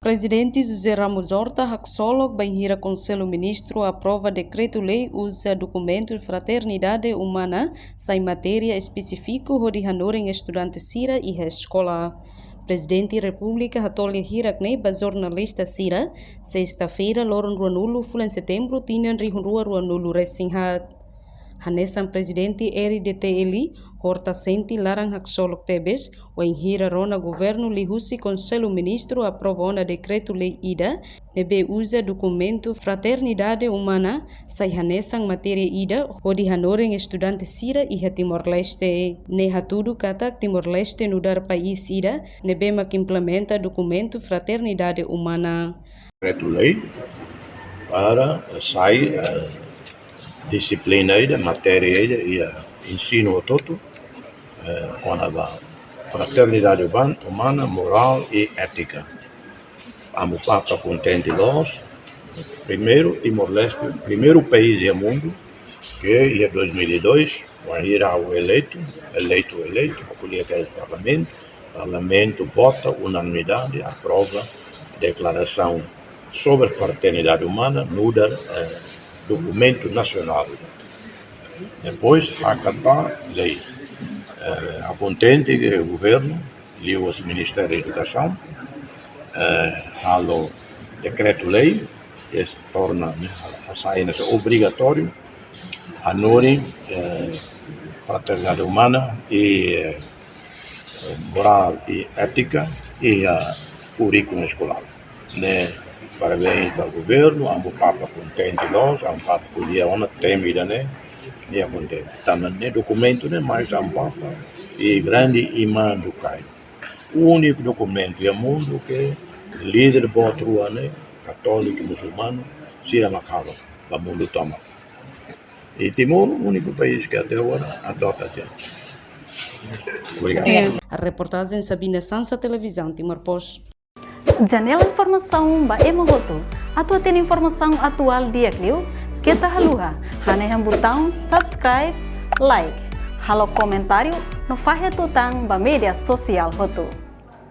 Presidente José Ramos Horta Haxolog Banhira Conselho Ministro aprova decreto-lei usa documento de fraternidade humana sem matéria específica de hanoring estudante Sira e escola. Presidente da República Hatolha Hirakne ba jornalista Sira, sexta-feira, loron ruanulu fulan setembro, tinan rihunrua ruanulu resinghat. Hanesan Presidente RDTLI, Horta Senti larang Haxolog Tebes, Wanhira Rona Governo Lihusi Conselho Ministro aprovou decreto-lei IDA, nebe usa documento Fraternidade Humana, sai hanesan matéria IDA, odi hanoring estudante Sira e Timor-Leste. Neha tudo kata Timor-Leste no dar país IDA, nebe mak implementa documento Fraternidade Humana. Decreto-lei para sai disciplina da matéria e ensino todo com a fraternidade humana, moral e ética. Amo Papa contente nós, primeiro Timor-Leste, primeiro país do mundo que em 2002 era o eleito, acolhia aquele parlamento vota unanimidade, aprova a declaração sobre fraternidade humana, muda documento nacional. Depois, acatar lei. A contente que o governo e o Ministério da Educação o decreto-lei que se torna a sair obrigatório a norma fraternidade humana e moral e ética e a currículo escolar. Né? Parabéns para o governo, a Papa contente nós, a Papa podia uma temida, né? E a contente. Também né documento né mais a Papa e grande imã do Caio. O único documento do mundo que líder botrua né católico e muçulmano se macava para o mundo toma. E Timor, o único país que até agora adota gente. Obrigado. A reportagem Sabina Sansa, Televisão Timor-Post. Janela Informação ba Emohoto. Atua tem informação atual dia Clio. Kita haluha. Haneham botão subscribe, like. Halo comentário no Fahia Tutang ba media sosial Hoto.